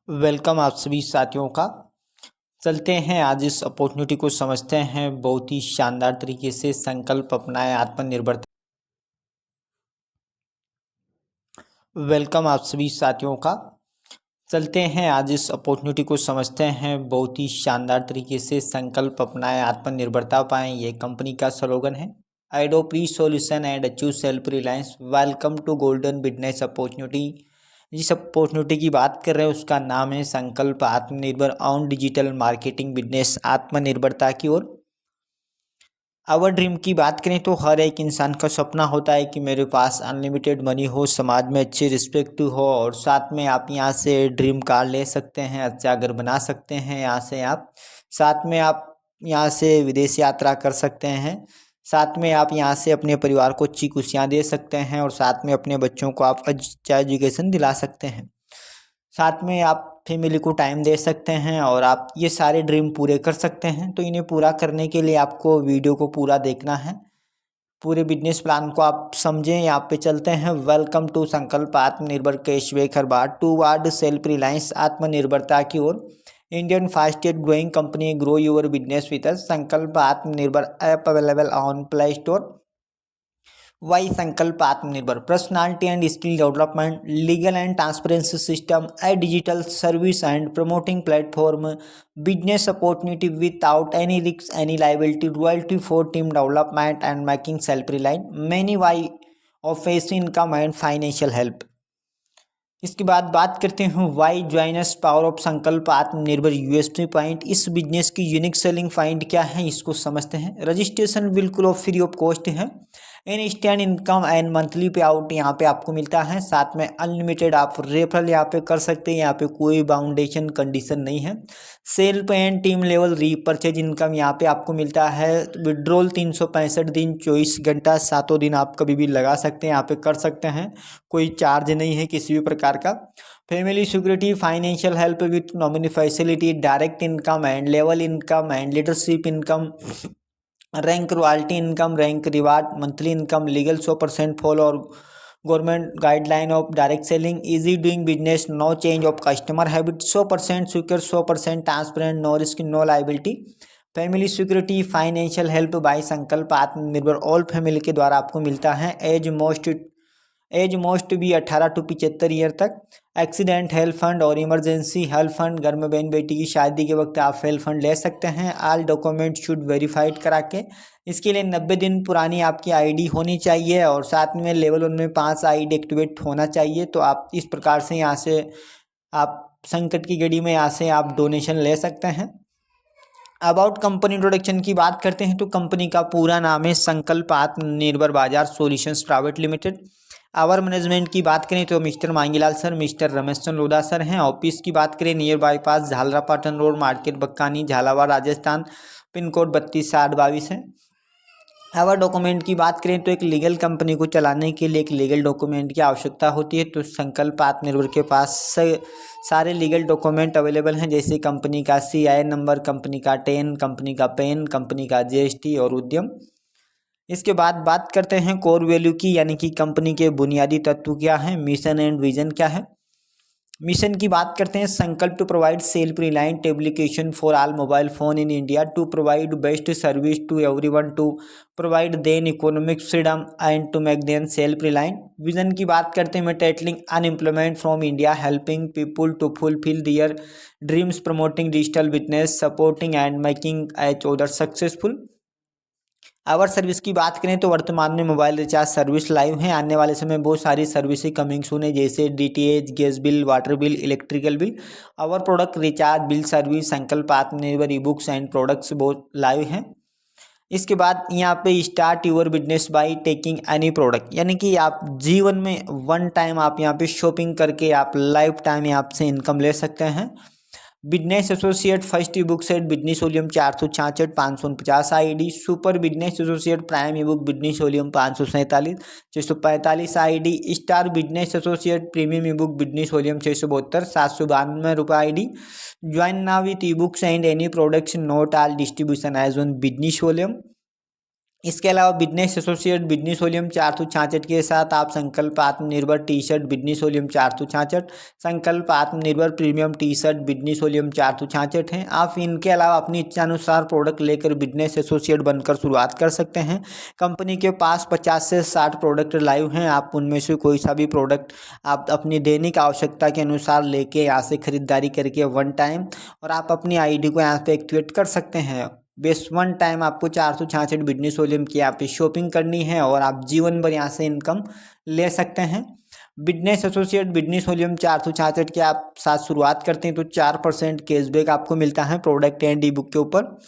Welcome आप सभी साथियों का। चलते हैं आज इस अपॉर्चुनिटी को समझते हैं बहुत ही शानदार तरीके से। संकल्प अपनाएं आत्मनिर्भरता। वेलकम आप सभी साथियों का। चलते हैं आज इस अपॉर्चुनिटी को समझते हैं बहुत ही शानदार तरीके से। संकल्प अपनाएं आत्मनिर्भरता पाएं, ये कंपनी का स्लोगन है। एडोप्री solution and achieve self reliance. Welcome to golden business opportunity. जिस अपॉर्चुनिटी की बात कर रहे हैं उसका नाम है संकल्प आत्मनिर्भर ऑन डिजिटल मार्केटिंग बिजनेस, आत्मनिर्भरता की ओर। आवर ड्रीम की बात करें तो हर एक इंसान का सपना होता है कि मेरे पास अनलिमिटेड मनी हो, समाज में अच्छी रिस्पेक्ट हो और साथ में आप यहाँ से ड्रीम कार ले सकते हैं, अच्छा घर बना सकते हैं। यहाँ से आप साथ में आप यहाँ से विदेश यात्रा कर सकते हैं। साथ में आप यहाँ से अपने परिवार को अच्छी खुशियाँ दे सकते हैं और साथ में अपने बच्चों को आप अच्छा एजुकेशन दिला सकते हैं। साथ में आप फैमिली को टाइम दे सकते हैं और आप ये सारे ड्रीम पूरे कर सकते हैं। तो इन्हें पूरा करने के लिए आपको वीडियो को पूरा देखना है। पूरे बिजनेस प्लान को आप समझें। यहाँ पे चलते हैं। Welcome to Sankalp Atmanirbhar cashback हर बार टूवर्ड सेल्फ रिलायंस, आत्मनिर्भरता की ओर। Indian fastest growing company, grow your business with us. Sankalp Atmanirbhar app available on Play Store. Why Sankalp Atmanirbhar personality and skill development, legal and transparency system, a digital service and promoting platform, business opportunity without any risk any liability, royalty for team development and making self reliant, many way of face income and financial help. इसके बाद बात करते हैं Y ज्वाइनस power of संकल्प आत्मनिर्भर USP point. इस business की unique selling point क्या है इसको समझते हैं। रजिस्ट्रेशन बिल्कुल ऑफ फ्री ऑफ कॉस्ट है। इंस्टेंट इनकम एंड मंथली पे आउट यहाँ पे आपको मिलता है। साथ में अनलिमिटेड आप रेफरल यहाँ पे कर सकते हैं। यहाँ पे कोई बाउंडेशन कंडीशन नहीं है। Self and team level repurchase income यहाँ पे आपको मिलता है। विड्रॉल 365 दिन 24 घंटा 7 दिन आप कभी भी लगा सकते हैं, यहाँ पे कर सकते हैं। कोई चार्ज नहीं है किसी भी प्रकार का। Family security, financial help with nominee facility, direct income and level income and leadership income, rank royalty income, rank reward, monthly income, legal 100% follow और government guideline of direct selling, easy doing business, no change of customer habit, 100% secure, 100% transparent, no risk no liability. Family security, financial help by Sankalp Atmanirbhar all family के द्वारा आपको मिलता है। As most भी 18 to 75 year तक। Accident help fund और emergency help fund, घर में बहन बेटी की शादी के वक्त आप हेल्प फंड ले सकते हैं। ऑल डॉक्यूमेंट शुड वेरीफाइड करा के। इसके लिए 90 दिन पुरानी आपकी आईडी होनी चाहिए और साथ में लेवल 1 में 5 आईडी एक्टिवेट होना चाहिए। तो आप इस प्रकार से यहाँ से आप संकट की घड़ी में यहाँ से आप डोनेशन ले सकते हैं। अबाउट कंपनी इंट्रोडक्शन की बात करते हैं तो कंपनी का पूरा नाम है Sankalp Atmanirbhar Bazaar solutions private limited. Our management की बात करें तो mister Mangilal sir, mister Ramesh Chandra Lodha sir हैं। ऑफिस की बात करें near bypass Jhalrapatan road, market Bakani, Jhalawar, Rajasthan. Pin code 326022 है। आवर डॉक्यूमेंट की बात करें तो एक लीगल कंपनी को चलाने के लिए एक लीगल डॉक्यूमेंट की आवश्यकता होती है। तो संकल्प आत्मनिर्भर के पास सारे लीगल डॉक्यूमेंट अवेलेबल हैं, जैसे कंपनी का CI नंबर, कंपनी का टेन, कंपनी का पेन, कंपनी का GST और उद्यम। इसके बाद बात करते हैं कोर वैल्यू की, यानी कि कंपनी के बुनियादी तत्व क्या हैं, मिशन एंड विजन क्या है। मिशन की बात करते हैं Sankalp to provide self reliant application for all mobile phone in India, to provide best service to everyone, to provide them economic freedom and to make them self reliant. Vision की बात करते हैं tackling unemployment from India, helping people to fulfil their dreams, promoting digital business, supporting and making each other successful. Our service की बात करें तो वर्तमान में मोबाइल रिचार्ज सर्विस लाइव है। आने वाले समय बहुत सारी सर्विसेज कमिंग सून है, जैसे DTH, gas bill, water bill, electrical bill. Our product recharge bill service, Sankalp आत्मनिर्भर ई बुक्स एंड प्रोडक्ट्स बहुत लाइव हैं। इसके बाद यहाँ पे start your business by taking any product, यानी कि आप जीवन में वन टाइम आप यहाँ पे शॉपिंग करके आप लाइफ टाइम यहाँ से इनकम ले सकते हैं। Business associate first e book set business volume 466 549 ID, super business associate prime e book business volume 547 645 ID, star business associate premium e book business volume 672 792 रुपये ID. Join now with e books and any products not all distribution as on business volume. इसके अलावा business associate business volume 466 के साथ आप संकल्प आत्मनिर्भर T shirt business volume 466, संकल्प आत्मनिर्भर premium T shirt business volume 466 हैं। आप इनके अलावा अपनी इच्छानुसार प्रोडक्ट लेकर बिजनेस एसोसिएट बनकर शुरुआत कर सकते हैं। कंपनी के पास 50 से 60 प्रोडक्ट लाइव हैं। आप उनमें से कोई सा भी प्रोडक्ट आप अपनी दैनिक आवश्यकता के अनुसार लेके यहाँ से खरीदारी करके वन टाइम और आप अपनी आईडी को यहाँ पे एक्टिवेट कर सकते हैं। बेस वन टाइम आपको 466 बिजनेस वॉल्यूम की यहाँ पे शॉपिंग करनी है और आप जीवन भर यहाँ से इनकम ले सकते हैं। बिजनेस एसोसिएट बिजनेस वॉल्यूम 466 के आप साथ शुरुआत करते हैं तो 4% कैशबैक आपको मिलता है प्रोडक्ट एंड ई बुक के ऊपर।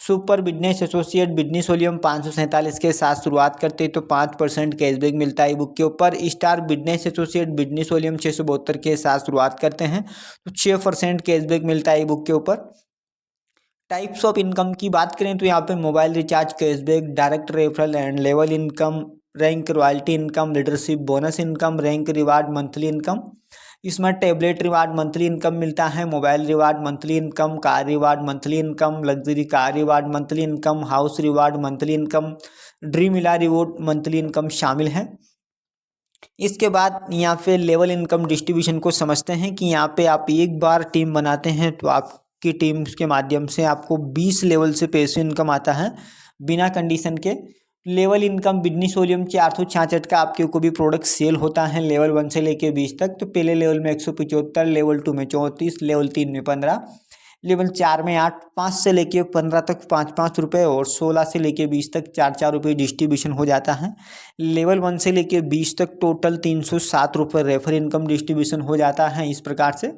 Super business associate business volume 547 के साथ शुरुआत करते हैं तो 5% कैशबैक मिलता है ई बुक के ऊपर। Star business associate business volume 672 के साथ शुरुआत करते हैं तो 6% कैशबैक मिलता है ई बुक के ऊपर। टाइप्स ऑफ इनकम की बात करें तो यहाँ पे mobile recharge cashback, direct referral and level income, rank royalty income, leadership bonus income, rank reward monthly income. इसमें टैबलेट रिवार्ड मंथली इनकम मिलता है, mobile reward monthly income, car reward monthly income, luxury car reward monthly income, house reward monthly income, dream इला reward monthly income शामिल है। इसके बाद यहाँ पे लेवल इनकम डिस्ट्रीब्यूशन को समझते हैं कि यहाँ पे आप एक बार टीम बनाते हैं तो आपकी टीम के माध्यम से आपको 20 लेवल से पैसे इनकम आता है बिना कंडीशन के। लेवल इनकम बिजनेस वॉल्यूम 466 का आपके को भी प्रोडक्ट सेल होता है लेवल 1 से लेके 20 तक। तो पहले लेवल में 175, लेवल 2 में 34, लेवल 3 में 15, लेवल 4 में 8, 5 से लेके 15 तक 5-5 रुपये और 16 से लेके 20 तक 4-4 रुपये डिस्ट्रीब्यूशन हो जाता है। लेवल 1 से लेके 20 तक टोटल 307 रुपये रेफर इनकम डिस्ट्रीब्यूशन हो जाता है। इस प्रकार से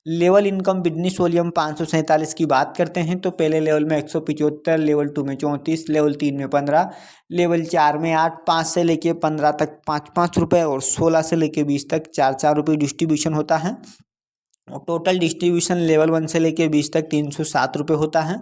लेवल इनकम बिजनेस वॉल्यूम 547 की बात करते हैं तो पहले लेवल में 175, लेवल 2 में 34, लेवल 3 में 15, लेवल 4 में 8, 5 से लेके 15 तक 5-5 रुपये और 16 से लेके 20 तक 4-4 रुपये डिस्ट्रीब्यूशन होता है। और टोटल डिस्ट्रीब्यूशन लेवल 1 से लेके 20 तक 307 रुपये होता है।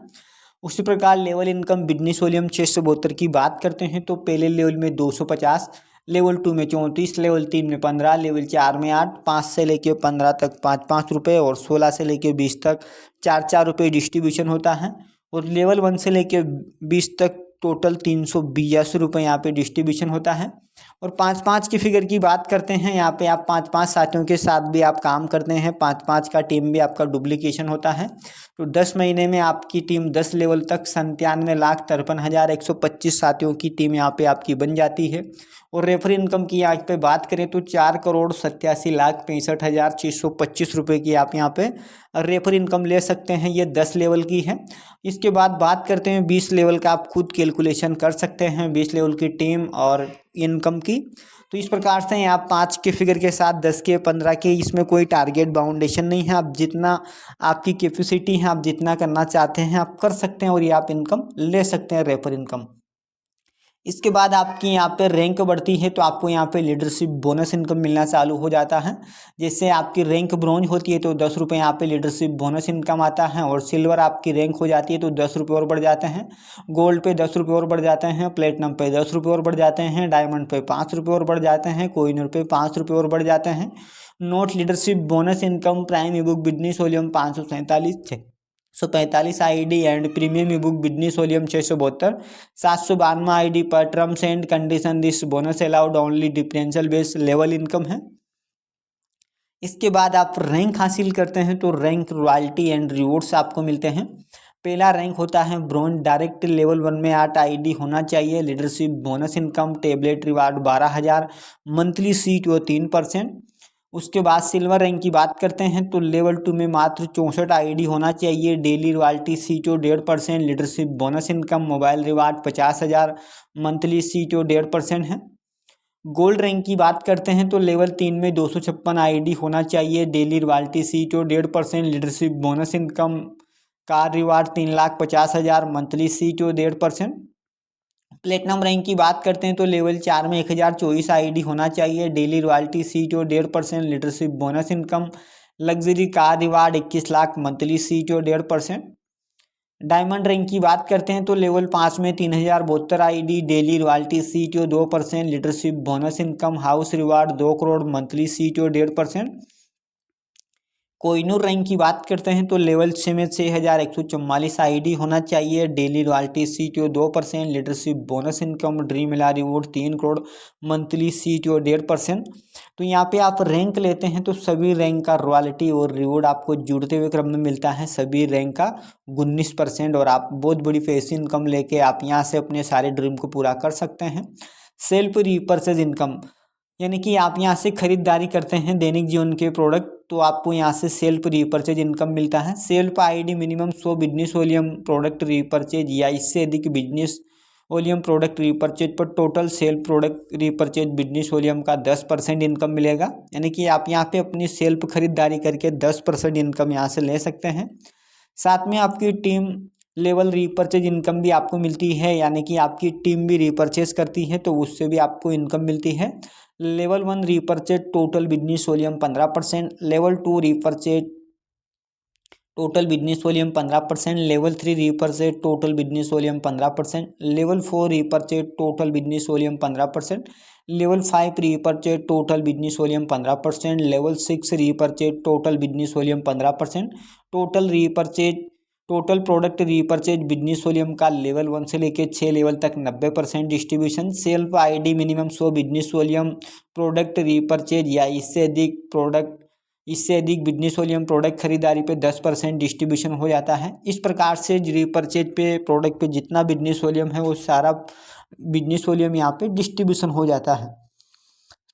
उसी प्रकार लेवल इनकम बिजनेस वॉल्यूम 672 की बात करते हैं तो पहले लेवल में 250, लेवल 2 में 34, लेवल 3 में 15, लेवल 4 में 8, 5 से लेके 15 तक 5-5 रुपये और 16 से लेके 20 तक 4-4 रुपये डिस्ट्रीब्यूशन होता है। और लेवल 1 से लेके 20 तक टोटल 382 रुपये यहाँ पे डिस्ट्रीब्यूशन होता है। और 5-5 की फिगर की बात करते हैं, यहाँ पे आप 5-5 साथियों के साथ भी आप काम करते हैं, 5-5 का टीम भी आपका डुप्लीकेशन होता है। तो 10 महीने में आपकी टीम 10 लेवल तक 97,53,125 साथियों की टीम यहाँ पे आपकी बन जाती है। और रेफर इनकम की आज पे बात करें तो 4,87,65,625 रुपये की आप यहाँ पे रेफर इनकम ले सकते हैं। ये 10 लेवल की है। इसके बाद बात करते हैं 20 लेवल का, आप खुद कैलकुलेशन कर सकते हैं 20 लेवल की टीम और इनकम की। तो इस प्रकार से आप 5 के फिगर के साथ 10 के 15 के, इसमें कोई टारगेट बाउंडेशन नहीं है। आप जितना आपकी कैपेसिटी है, आप जितना करना चाहते हैं आप कर सकते हैं और ये आप इनकम ले सकते हैं रेफर इनकम। इसके बाद आपकी यहाँ पे रैंक बढ़ती है तो आपको यहाँ पे लीडरशिप बोनस इनकम मिलना चालू हो जाता है। जैसे आपकी रैंक ब्रॉन्ज होती है तो 10 रुपये यहाँ पे लीडरशिप बोनस इनकम आता है। और सिल्वर आपकी रैंक हो जाती है तो 10 रुपये और बढ़ जाते हैं, गोल्ड पे 10 रुपये और बढ़ जाते हैं, प्लेटिनम पे 10 रुपये और बढ़ जाते हैं, डायमंड पे 5 रुपये और बढ़ जाते हैं, कोहिनूर पे 5 रुपये और बढ़ जाते हैं। Note leadership bonus income prime e book business volume 547 ID and premium e book business volume 672 792 ID पर terms and condition this bonus allowed only differential base level income है। इसके बाद आप रैंक हासिल करते हैं तो रैंक रॉयल्टी एंड रिवॉर्ड्स आपको मिलते हैं। पहला रैंक होता है ब्रॉन्ज, डायरेक्ट लेवल 1 में 8 आईडी होना चाहिए, leadership bonus income, tablet reward 12,000, monthly seat वो 3%। उसके बाद सिल्वर रैंक की बात करते हैं तो लेवल 2 में मात्र 64 आईडी होना चाहिए, डेली रॉयल्टी सीटो 1.5%, leadership bonus income, mobile reward 50,000, monthly सीटो 1.5% है। गोल्ड रैंक की बात करते हैं तो लेवल 3 में 256 आईडी होना चाहिए, डेली रॉयल्टी सीटो 1.5%, leadership bonus income, car reward 3,50,000, monthly सीटो 1.5%। प्लेटिनम रैंक की बात करते हैं तो लेवल 4 में 1024 आईडी होना चाहिए, डेली रॉयल्टी सीट और 1.5%, leadership bonus income, luxury car reward 21 lakh, monthly seat और 1.5%। डायमंड रैंक की बात करते हैं तो लेवल 5 में 3,072 आईडी, डेली रॉयल्टी सीट और 2%, leadership bonus income, house reward 2 crore, monthly seat और 1.5%। कोहिनूर रैंक की बात करते हैं तो लेवल 6 में 6144 आईडी होना चाहिए। Daily royalty CTO 2%, leadership bonus income, dream इला रिवॉर्ड 3 करोड़, मंथली CTO 1.5%। तो यहाँ पे आप रैंक लेते हैं तो सभी रैंक का रॉयल्टी और रिवॉर्ड आपको जुड़ते हुए क्रम में मिलता है, सभी रैंक का 19%। और आप बहुत बड़ी पैसिव इनकम लेके आप यहाँ से अपने सारे ड्रीम को पूरा कर सकते हैं। सेल्फ रीपर्चेज इनकम, यानी कि आप यहाँ से खरीदारी करते हैं दैनिक जीवन के प्रोडक्ट, तो आपको यहाँ से सेल्फ रीपर्चेज इनकम मिलता है। Self ID minimum 100 business volume product repurchase या इससे अधिक बिजनेस वॉल्यूम प्रोडक्ट रीपर्चेज पर total self product repurchase business volume का 10% इनकम मिलेगा। यानी कि आप यहाँ पे अपनी सेल्फ खरीदारी करके 10% इनकम यहाँ से ले सकते हैं। साथ में आपकी टीम लेवल रीपर्चेज इनकम भी आपको मिलती है, यानी कि आपकी टीम भी रीपर्चेज करती है तो उससे भी आपको इनकम मिलती है। Level 1 repurchase total business volume 15%, level 2 repurchase total business volume 15%, level 3 repurchase total business volume 15%, level 4 repurchase total business volume 15%, level 5 repurchase total business volume 15%, level 6 repurchase total business volume 15%, total repurchase total product repurchase business volume का level 1 से लेकर 6 level तक 90% distribution. Self ID minimum 100 business volume product repurchase या इससे अधिक business volume product खरीदारी पे 10% distribution हो जाता है। इस प्रकार से रीपर्चेज पे प्रोडक्ट पे जितना बिजनेस वॉल्यूम है वो सारा बिजनेस वॉल्यूम यहाँ पे डिस्ट्रीब्यूशन हो जाता है।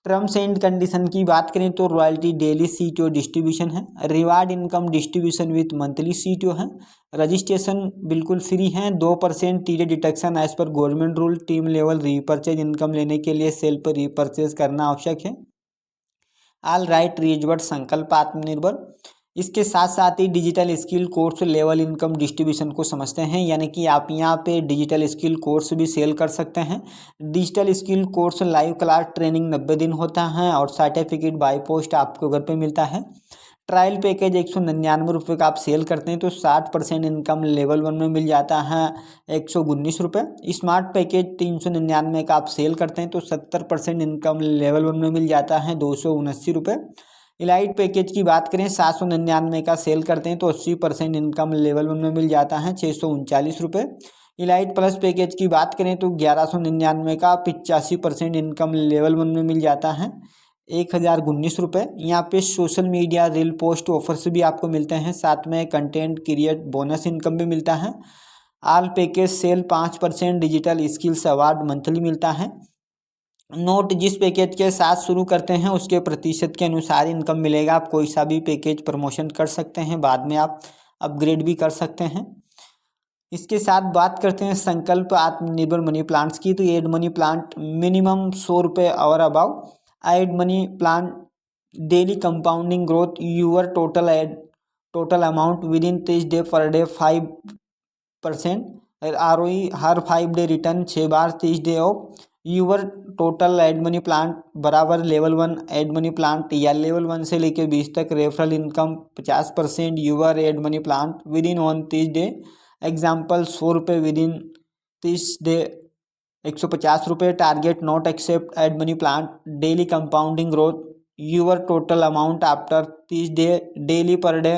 टर्म्स एंड कंडीशन की बात करें तो रॉयल्टी डेली CTO डिस्ट्रीब्यूशन है, reward income distribution with monthly CTO है, रजिस्ट्रेशन बिल्कुल फ्री है, 2% TD deduction as per government rule. Team level repurchase income लेने के लिए सेल्फ रीपर्चेज करना आवश्यक है। ऑल राइट रिजवर्ड संकल्प आत्मनिर्भर, इसके साथ साथ ही digital skill course level income distribution को समझते हैं, यानी कि आप यहाँ पे डिजिटल स्किल कोर्स भी सेल कर सकते हैं। Digital skill course live class training 90 दिन होता है और सर्टिफिकेट बाय पोस्ट आपको घर पे मिलता है। ट्रायल पैकेज 199 रुपये का आप सेल करते हैं तो 60% इनकम लेवल 1 में मिल जाता है 119 रुपये। स्मार्ट पैकेज 399 का आप सेल करते हैं तो 70% इनकम लेवल 1 में मिल जाता है 279 रुपये। इलाइट पैकेज की बात करें 799 का सेल करते हैं तो 80% इनकम लेवल 1 में मिल जाता है 639 रुपये। इलाइट प्लस पैकेज की बात करें तो 1199 का 85% इनकम लेवल 1 में मिल जाता है 1019 रुपये। यहाँ पे social media reel post offers भी आपको मिलते हैं, साथ में कंटेंट क्रिएट बोनस इनकम भी मिलता है। All package sale 5% digital skills award monthly मिलता है। नोट, जिस पैकेज के साथ शुरू करते हैं उसके प्रतिशत के अनुसार इनकम मिलेगा। आप कोई सा भी पैकेज प्रमोशन कर सकते हैं, बाद में आप अपग्रेड भी कर सकते हैं। इसके साथ बात करते हैं संकल्प आत्मनिर्भर मनी प्लांट्स की, तो एड मनी प्लांट मिनिमम 100 रुपये और अबाव। Ad money plant daily compounding growth your total amount within 30 day per day 5%। ROE हर 5 डे रिटर्न 6 बार 30 day of. Your total ad money plant बराबर लेवल 1 एड मनी प्लांट या level 1 से लेकर 20 तक referral income 50%। Your ad money plant within 30 day, example 100 रुपये within 30 day 150 रुपये। Target not accept ad money plant daily compounding growth your total amount after 30 day daily per day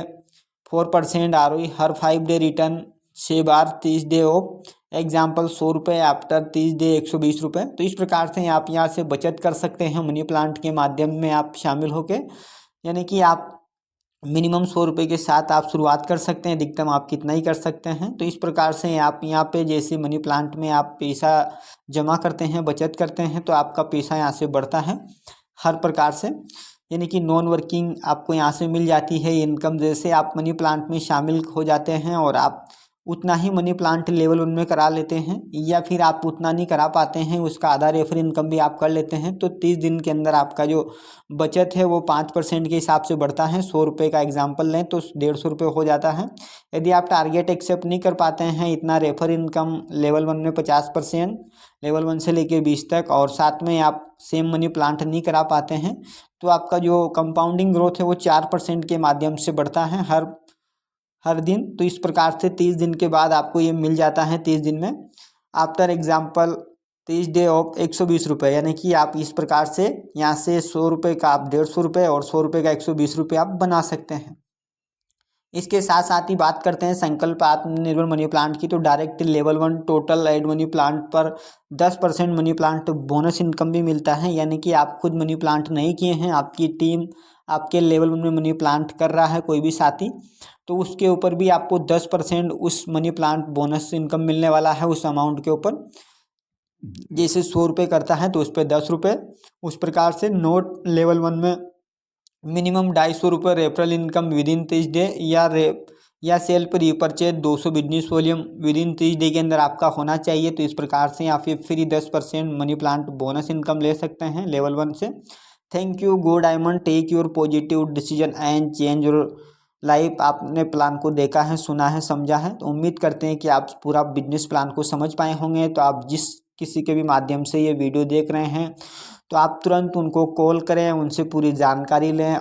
4%। ROE हर 5 day return 6 बार 30 day of, example 100 रुपये after 30 day 120 रुपये। तो इस प्रकार से आप यहाँ से बचत कर सकते हैं मनी प्लांट के माध्यम में आप शामिल होके, यानी कि आप मिनिमम 100 रुपये के साथ आप शुरुआत कर सकते हैं, अधिकतम आप कितना ही कर सकते हैं। तो इस प्रकार से आप यहाँ पे जैसे मनी प्लांट में आप पैसा जमा करते हैं, बचत करते हैं, तो आपका पैसा यहाँ से बढ़ता है हर प्रकार से, यानी कि नॉन वर्किंग आपको यहाँ से मिल जाती है इनकम। जैसे आप मनी प्लांट में शामिल हो जाते हैं और आप उतना ही मनी प्लांट लेवल 1 में करा लेते हैं, या फिर आप उतना नहीं करा पाते हैं उसका आधा रेफर इनकम भी आप कर लेते हैं, तो 30 दिन के अंदर आपका जो बचत है वो 5% के हिसाब से बढ़ता है। 100 रुपये का एग्जाम्पल लें तो 150 रुपये हो जाता है। यदि आप टारगेट एक्सेप्ट नहीं कर पाते हैं इतना रेफर इनकम लेवल 1 में 50% लेवल 1 से लेके 20 तक, और साथ में आप सेम मनी प्लांट नहीं करा पाते हैं, तो आपका जो कंपाउंडिंग ग्रोथ है वो 4% के माध्यम से बढ़ता है हर दिन। तो इस प्रकार से 30 दिन के बाद आपको ये मिल जाता है 30 दिन में आफ्टर एग्जाम्पल 30 डे ऑफ 120 रुपये, यानी कि आप इस प्रकार से यहाँ से 100 रुपये का आप 150 रुपये और 100 रुपये का 120 रुपये आप बना सकते हैं। इसके साथ साथ ही बात करते हैं संकल्प आत्मनिर्भर मनी प्लांट की। तो direct level 1 total ad money plant पर 10% मनी प्लांट बोनस इनकम भी मिलता है, यानी कि आप खुद मनी प्लांट नहीं किए हैं, आपकी टीम आपके लेवल 1 में मनी प्लांट कर रहा है कोई भी साथी, तो उसके ऊपर भी आपको 10% उस मनी प्लांट बोनस इनकम मिलने वाला है उस अमाउंट के ऊपर। जैसे 100 रुपये करता है तो उस पर 10 रुपये, उस प्रकार से नोट लेवल 1 में मिनिमम 250 रुपये referral income with in 30 day या सेल पर repurchase 200 business volume with in 30 day के अंदर आपका होना चाहिए। तो इस प्रकार से आप फिर free 10% money plant bonus income ले सकते हैं लेवल 1 से। Thank you go diamond, take your positive decision and change your life. आपने प्लान को देखा है, सुना है, समझा है, तो उम्मीद करते हैं कि आप पूरा बिजनेस प्लान को समझ पाए होंगे। तो आप जिस किसी के भी माध्यम से ये वीडियो देख रहे हैं तो आप तुरंत उनको कॉल करें, उनसे पूरी जानकारी लें